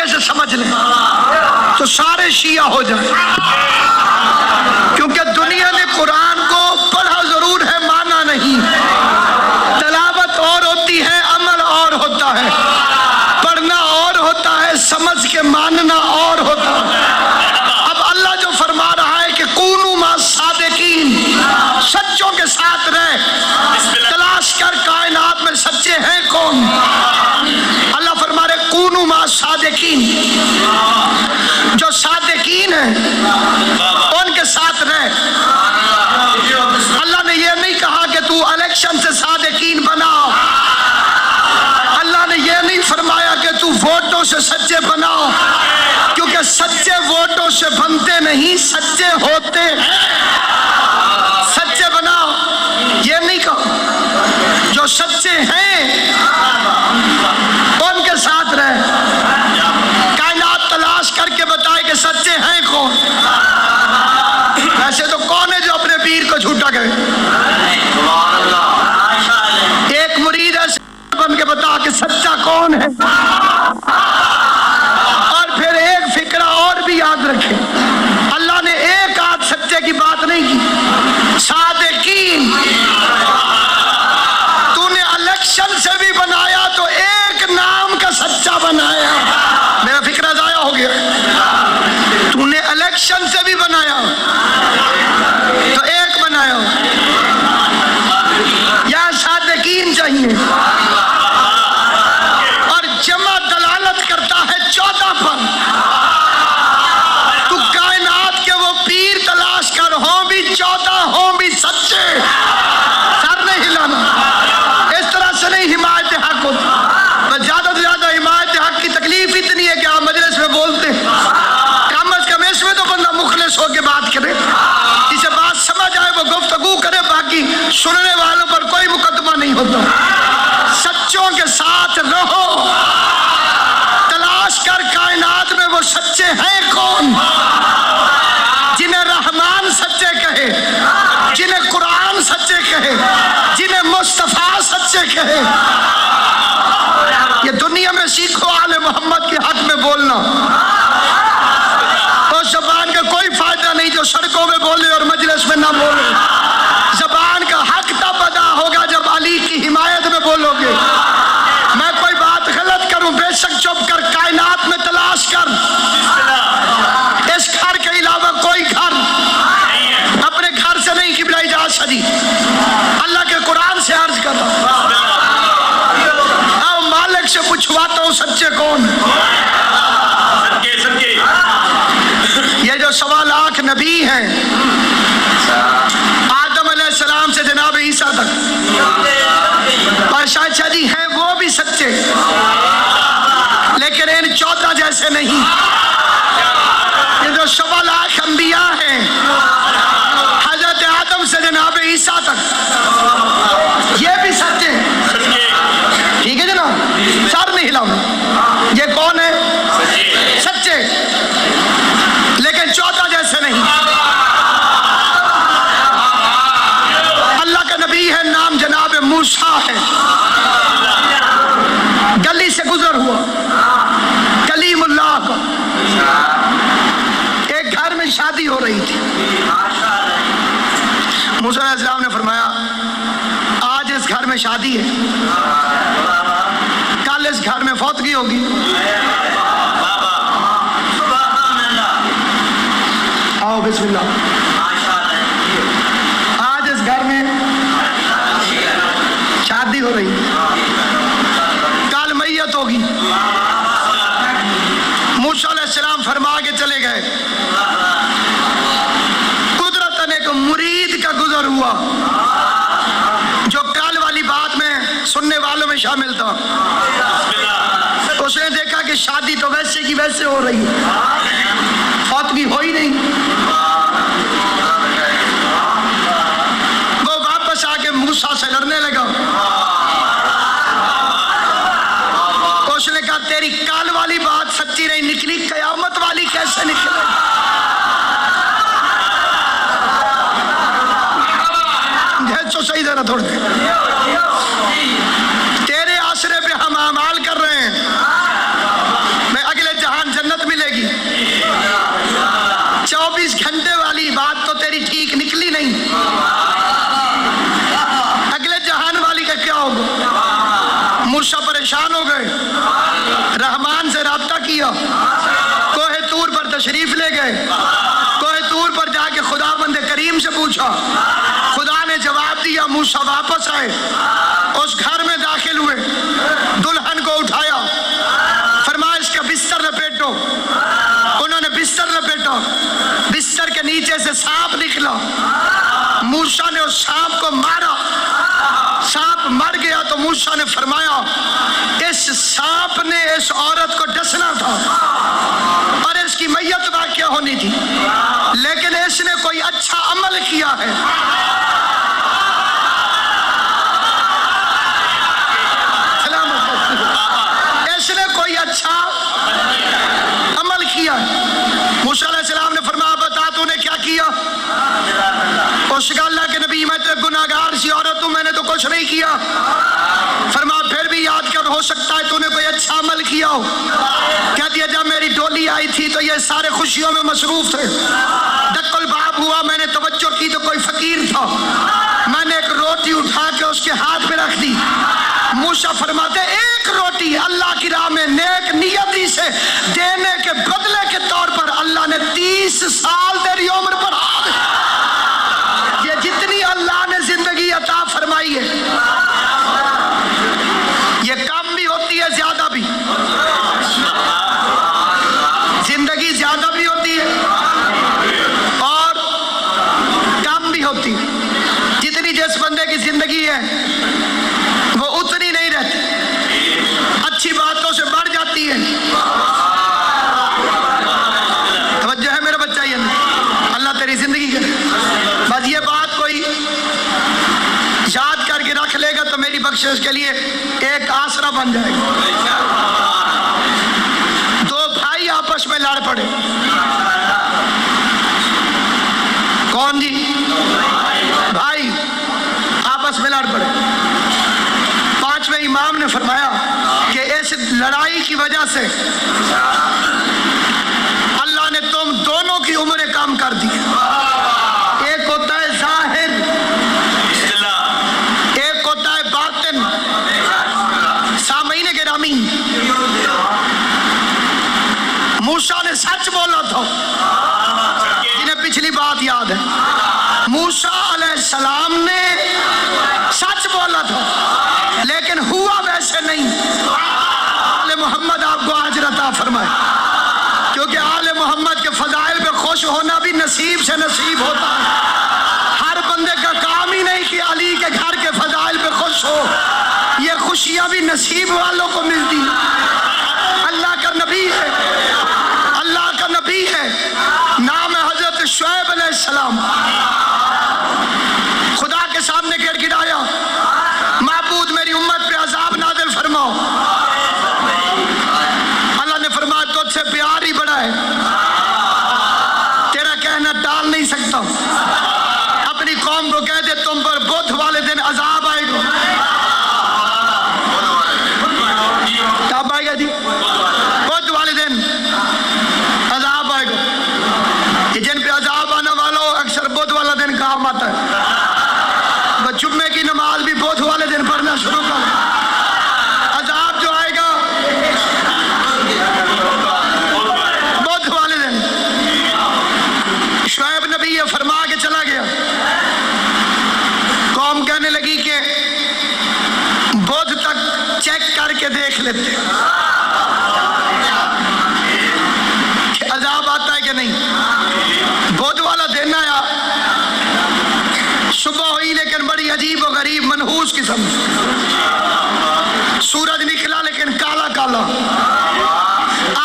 سے سمجھ لیں تو سارے شیعہ ہو جائیں، کیونکہ دنیا نے قرآن کو پڑھا ضرور ہے، مانا نہیں۔ تلاوت اور ہوتی ہے، عمل اور ہوتا ہے، پڑھنا اور ہوتا ہے، سمجھ کے ماننا اور ہوتا ہے۔ اب اللہ جو فرما رہا ہے کہ کونوا مع الصادقین، سچوں کے ساتھ رہ، تلاش کر کائنات میں سچے ہیں کون۔ اللہ فرما رہے کونوا مع الصادقین، جو صادقین ہیں ان کے ساتھ رہ۔ اللہ نے یہ نہیں کہا کہ تو الیکشن سے صادقین بنا، اللہ نے یہ نہیں فرمایا کہ تو ووٹوں سے سچے بنا، کیونکہ سچے ووٹوں سے بنتے نہیں، سچے ہوتے ہیں۔ سچے بناؤ یہ نہیں کہا، جو سچے ہیں ان کے ساتھ رہ۔ کائنات تلاش کر کے بتائے کہ سچے ہیں کون۔ ویسے تو کون ہے جو اپنے پیر کو جھوٹا کہے؟ ایک مرید ایسے بن کے بتا کہ سچا کون ہے، اور پھر ایک فکرہ اور بھی یاد رکھے، اللہ نے ایک آدھ سچے کی بات نہیں کی، صادقین۔ تو نے الیکشن سے بھی بنایا تو ایک نام کا سچا بنایا، میرا فکرہ ضائع ہو گیا۔ تو نے الیکشن سے بھی بنایا تو ایک بنایا، یا صادقین چاہیے، اور جمع دلالت کرتا ہے 14 پر۔ تو کائنات کے وہ پیر تلاش کر، ہوں بھی 14 ہوں بھی سچے، سر نہیں ہلانا۔ اس طرح سے نہیں حمایت حق ہوتی۔ زیادہ سے زیادہ حمایت حق کی تکلیف اتنی ہے کہ آپ مجلس میں بولتے ہیں، کم از کم اس میں تو بندہ مخلص ہو کے بات کرے، جسے بات سمجھ آئے وہ گفتگو کرے، باقی سننے والوں پر کوئی مقدمہ نہیں ہوتا۔ سچوں کے ساتھ رہو، تلاش کر کائنات میں وہ سچے ہیں کون، جنہیں رحمان سچے کہے، جنہیں قرآن سچے کہے، جنہیں مصطفیٰ سچے کہے۔ یہ دنیا میں سیکھو آل محمد کے حق میں بولنا، اس زبان کا کوئی فائدہ نہیں جو سڑکوں میں بولے اور مجلس میں نہ بولے۔ زبان کا حق تب ادا ہوگا جب علی کی حمایت میں بولو گے۔ میں کوئی بات غلط کروں بے شک چپ کر کائنات میں تلاش کر، اس گھر کے علاوہ کوئی گھر، اپنے گھر سے نہیں قبلہ حجاز شدی، اللہ کے قرآن سے عرض کر رہا ہوں۔ اب مالک سے پوچھواتا ہوں سچے کون۔ یہ جو 1.25 لاکھ نبی ہیں، آدم علیہ السلام سے جناب عیسیٰ تک، اور شاید شادی ہیں وہ بھی سچے، لیکن ان 14 جیسے نہیں۔ یہ جو 1.25 لاکھ انبیاء ہیں، حضرت آدم سے جناب عیسیٰ تک، یہ بھی سچے۔ ٹھیک ہے جناب، سر نہیں ہلاؤں۔ یہ کون ہے؟ سچے، لیکن 14 جیسے نہیں۔ اللہ کا نبی ہے، نام جناب موسیٰ ہے، گلی سے گزر ہوا، کلیم اللہ کا۔ ایک گھر میں شادی ہو رہی تھی، موسیٰ علیہ السلام نے فرمایا آج اس گھر میں شادی ہے، کل اس گھر میں فوتگی ہوگی۔ آؤ بسم اللہ، آج اس گھر میں شادی ہو رہی ہے، کل میت ہوگی۔ موسیٰ علیہ السلام فرما کے چلے گئے، قدرتاً ایک مرید کا گزر ہوا جو کل والی بات میں سننے والوں میں شامل تھا۔ اس نے دیکھا کہ شادی تو ویسے کی ویسے ہو رہی ہے، فوتگی ہو ہی نہیں۔ وہ واپس آ کے موسیٰ سے لڑنے لگا، اس نے کہا تیری کل والی بات سچی نہیں نکلی، قیامت والی کیسے نکلے؟ تو صحیح ذرا تھوڑے تیرے آسرے پہ ہم اعمال کر رہے ہیں، میں اگلے جہان رابطہ کیا، کوہ طور پر تشریف لے گئے، کوہ طور پر جا کے خدا بند کریم سے پوچھا، خدا نے جواب دیا، موسیٰ واپس آئے، اس گھر میں داخل ہوئے، دلہن کو اٹھایا، فرمایا اس کا بستر لپیٹو، انہوں نے بستر لپیٹا، بستر کے نیچے سے سانپ نکلا، موسیٰ نے اس سانپ کو مارا، سانپ مر گیا تو موسیٰ نے فرمایا اس سانپ نے اس عورت کو ڈسنا تھا اور اس کی میت واقع ہونی تھی، لیکن اس نے کوئی اچھا عمل کیا ہے، اس نے کوئی اچھا عمل کیا ہے۔ موسیٰ علیہ السلام نے فرمایا بتا تو نے کیا کیا؟ اس کا اللہ کے نبی میں تو گناہگار سی عورت ہوں، میں نے تو کچھ نہیں کیا۔ فرمایا پھر بھی یاد کر، ہو سکتا ہے تو نے کوئی اچھا عمل کیا ہو۔ کہہ دیا جب میری ڈولی آئی تھی تو یہ سارے خوشیوں میں مصروف تھے، ڈک الباب ہوا، میں نے توجہ کی تو کوئی فقیر تھا، میں نے ایک روٹی اٹھا کے اس کے ہاتھ پہ رکھ دی۔ موسیٰ فرماتے ایک روٹی اللہ کی راہ میں نیک نیتی سے دینے کے بدلے کے طور پر اللہ نے 30 سال تیری عمر بڑھا دی۔ یہ جتنی اللہ نے زندگی عطا فرمائی ہے یہ کم بھی ہوتی ہے زیادہ بھی، زندگی زیادہ بھی ہوتی ہے اور کم بھی ہوتی ہے۔ جتنی جس بندے کی زندگی ہے وہ اتنی نہیں رہتی، اچھی باتوں سے بڑھ جاتی ہے۔ توجہ ہے میرا بچہ، یہ اللہ تیری زندگی کرے۔ بس یہ بات کوئی یاد کر کے رکھ لے گا تو میری بخشش کے لیے ایک آسرا بن جائے گا۔ دو بھائی آپس میں لڑ پڑے، کون جی؟ بھائی آپس میں لڑ پڑے۔ پانچویں امام نے فرمایا کہ اس لڑائی کی وجہ سے اللہ نے تم دونوں کی عمریں کم کر دی۔ ایک ہوتا ہے ظاہر، ایک ہوتا ہے باطن۔ سامعین گرامی، موسیٰ نے سچ بولا تھا، جنہیں پچھلی بات یاد ہے، موسیٰ علیہ السلام نے سچ بولا تھا لیکن ہوا ویسے نہیں۔ آل محمد آپ کو اجر عطا فرمائے، کیونکہ آل محمد کے فضائل پہ خوش ہونا بھی نصیب سے نصیب ہوتا ہے۔ ہر بندے کا کام ہی نہیں کہ علی کے گھر کے فضائل پہ خوش ہو، یہ خوشیاں بھی نصیب والوں کو ملتی۔ اللہ کا نبی ہے، اللہ کا نبی ہے، نام ہے حضرت شعیب علیہ السلام۔ خدا کے سامنے گڑ گڑایا، معبود میری امت پہ عذاب نازل فرماؤ۔ اللہ نے فرمایا تجھ سے پیار ہی بڑا ہے، تیرا کہنا ٹال نہیں سکتا۔ اپنی قوم کو کہہ دے تم پر بدھ والے دن عذاب آئے گا۔ کب آئے گا جی؟ بدھ والے دن عذاب آئے گا۔ کہ جن پہ عذاب آنے والا ہو اکثر بدھ والا دن کام آتا ہے۔ وہ جمعے کی نماز بھی بدھ والے دن پڑھنا شروع کر۔ عذاب جو آئے گا بدھ والے دن۔ شعیب نبی یہ فرما کے چلا گیا، قوم کہنے لگی کہ بدھ تک چیک کر کے دیکھ لیتے کہ عذاب آتا ہے کہ نہیں۔ بدھ والا دن آیا، صبح ہوئی لیکن بڑی عجیب و غریب منحوس قسم، سورج نکلا لیکن کالا کالا،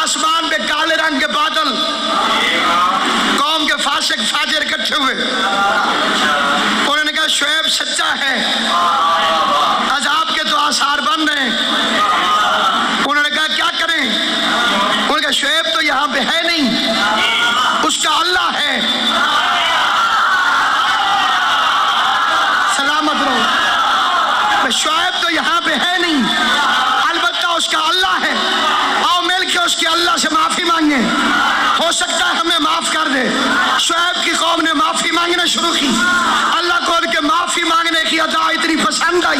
آسمان پہ کالے رنگ کے بادل، قوم کے فاسق فاجر اکٹھے ہوئے۔ انہوں نے کہا شعیب سچا ہے، عذاب کے تو آثار بن رہے ہیں۔ انہوں نے کہا کیا کریں؟ انہوں نے کہا شعیب تو یہاں پہ ہے نہیں، اس کا اللہ ہے، سلامت رہو۔ شعیب تو یہاں پہ ہے نہیں، البتہ اس کا اللہ ہے، آؤ مل کے اس کے اللہ سے معافی مانگیں، ہو سکتا ہے ہمیں معاف کر دے۔ شعیب کی قوم نے معافی مانگنا شروع کی، اللہ کو ان کے معافی مانگنے کی ادا اتنی پسند آئی،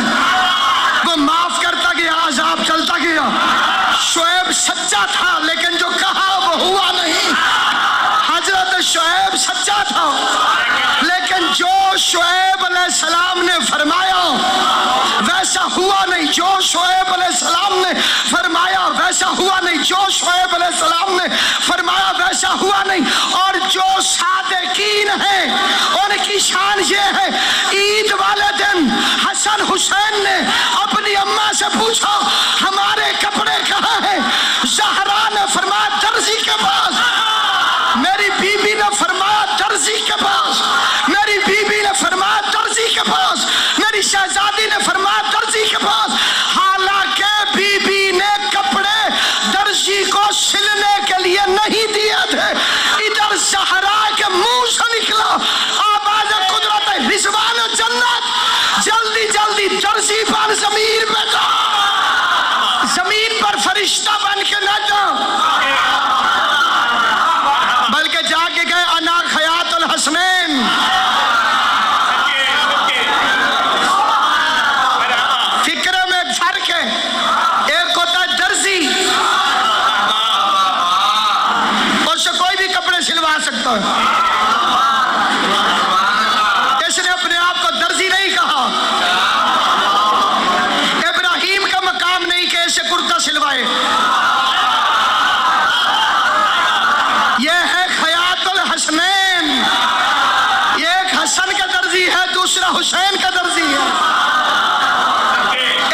وہ معاف کرتا گیا، عذاب چلتا گیا۔ شعیب سچا تھا شعیب علیہ السلام نے فرمایا ویسا ہوا نہیں، جو شعیب علیہ السلام نے فرمایا ویسا ہوا نہیں، جو شعیب علیہ السلام نے فرمایا ویسا ہوا نہیں۔ اور جو صادقین ہیں ان کی شان یہ ہے، عید والے دن حسن حسین نے اپنی اماں سے پوچھا ہمارے کپڑے کہاں ہیں؟ زہرا نے فرمایا درزی کے پاس، میری بیوی نے فرمایا درزی کے پاس، میری بیوی نے فرمایا درزی کے پاس، میری شہزادی نے فرمایا درزی کے پاس۔ حالانکہ بیوی نے کپڑے درزی کو سلنے کے لیے نہیں دیے تھے، ادھر زہرا کے منہ سے نکلا آواز قدرت رضوان جنت، جلدی جلدی درزی پر زمین پہ جا، زمین پر فرشتہ بن کے نہ جا، بلکہ جا کے گئے انا خیاط الحسنین۔ فکر میں ایک فرق ہے، ایک ہوتا ہے درزی، اس سے کوئی بھی کپڑے سلوا سکتا ہے، اس نے اپنے آپ کو درزی نہیں کہا، ابراہیم کا مقام نہیں کہ اسے کرتا سلوائے، یہ ہے خیاط الحسنین، یہ ایک حسن کا درزی ہے، دوسرا حسین کا درزی ہے،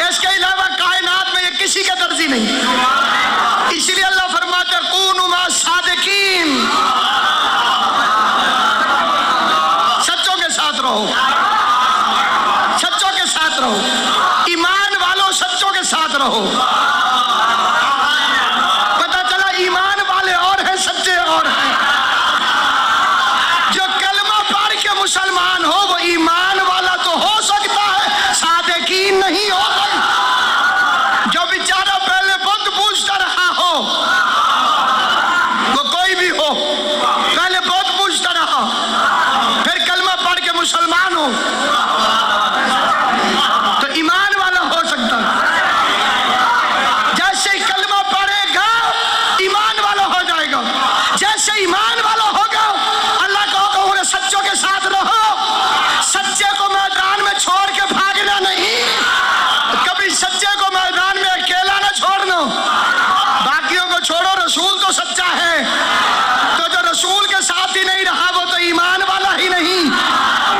اس کے علاوہ کائنات میں یہ کسی کا درزی نہیں۔ اسی لیے اللہ فرماتا ہے کونوا مع الصادقین، سچوں کے ساتھ رہو، سچوں کے ساتھ رہو، ایمان والوں سچوں کے ساتھ رہو۔ پتہ چلا ایمان والے اور ہیں، سچے اور ہیں۔ جو کلمہ پڑھ کے مسلمان ہو وہ ایمان والا تو ہو سکتا ہے، صادقین نہیں ہو سکتا۔ جو بیچارہ پہلے بت پوجتا رہا ہو، وہ کوئی بھی ہو، پہلے بت پوجتا رہا پھر کلمہ پڑھ کے مسلمان ہو تو ایمان والا ہو سکتا ہے۔ جیسے ہی کلمہ پڑھے گا ایمان والا ہو جائے گا، جیسے ایمان والا ہوگا اللہ کا حکم ہے سچوں کے ساتھ رہو، سچے کو میدان میں چھوڑ کے بھاگنا نہیں، کبھی سچے کو میدان میں اکیلا نہ چھوڑنا، باقیوں کو چھوڑو، رسول تو سچا ہے، تو جو رسول کے ساتھ ہی نہیں رہا وہ تو ایمان والا ہی نہیں۔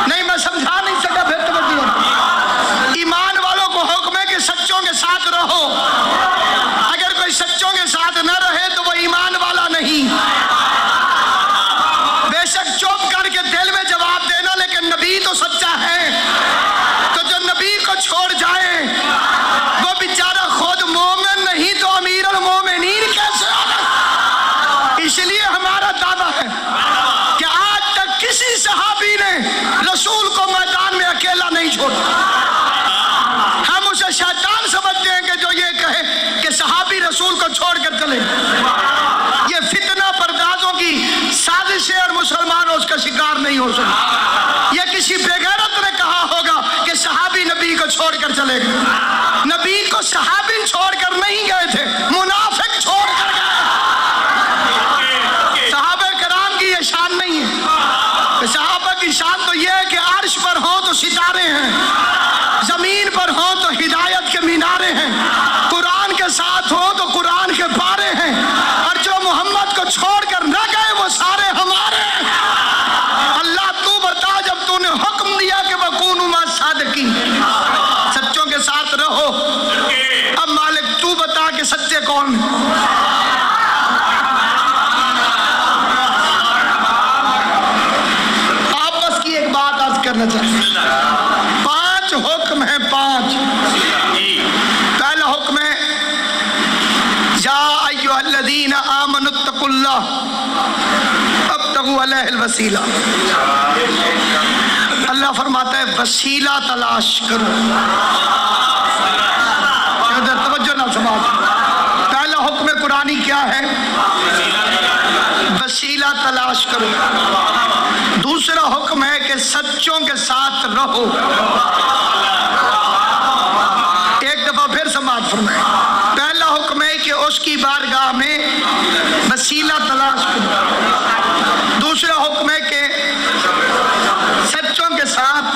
نہیں میں سمجھا نہیں سکا، پھر توجہ، ایمان والوں کو حکم ہے کہ سچوں کے ساتھ رہو، اگر کوئی سچوں کے ساتھ نہ رہے تو وہ ایمان والا نہیں۔ بے شک چپ کر کے دل میں جواب دینا، لیکن نبی تو سچا ہے، تو جو نبی کو چھوڑ جائے وہ بیچارہ خود مومن نہیں تو امیر المومنین کیسے ہوگا؟ اس لیے ہمارا دعویٰ ہے کہ آج تک کسی صحابی نے رسول کو میدان میں اکیلا نہیں چھوڑا۔ ہم اسے شیطان سمجھتے ہیں کہ جو یہ کہے کہ صحابی رسول کو چھوڑ کر چلے، یہ فتنہ پردازوں کی سازش ہے اور مسلمان اس کا شکار نہیں ہو سکتا۔ یہ کسی بے غیرت نے کہا ہوگا کہ صحابی نبی کو چھوڑ کر چلے گئے، نبی کو صحابی چھوڑ کر نہیں گئے تھے، منافق چھوڑ کر گئے۔ صحابہ کرام کی یہ شان نہیں ہے، صحابہ کی شان تو یہ ہے کہ عرش پر ہوں تو ستارے ہیں، زمین پر ہوں تو ہدایت کے مینارے ہیں، قرآن کے ساتھ ہوں تو قرآن کے پارے ہیں، اور جو محمد کو چھوڑ کر نہ گئے وہ سارے ہمارے ہیں۔ اللہ تو بتا، جب تو نے حکم دیا کہ وَكُونُوا مَعَ الصَّادِقِينَ، سچوں کے ساتھ رہو، اب مالک تو بتا کہ سچے کون ہیں؟ آپس کی ایک بات آج کرنا چاہتے ہیں، 5 حکم ہیں، 5۔ پہلا حکم ہے یا ایھا الذین آمنوا اتقوا اللہ ابتغوا الیہ الوسیلہ۔ اللہ فرماتا ہے وسیلہ تلاش کرو۔ ادھر توجہ نہ سماج، پہلا حکم قرآنی کیا ہے؟ وسیلہ تلاش کرو۔ دوسرا حکم ہے کہ سچوں کے ساتھ رہو۔ ایک دفعہ پھر سماعت فرمائیں، پہلا حکم ہے کہ اس کی بارگاہ میں وسیلہ تلاش کرو۔ دوسرا حکم ہے کہ سچوں کے ساتھ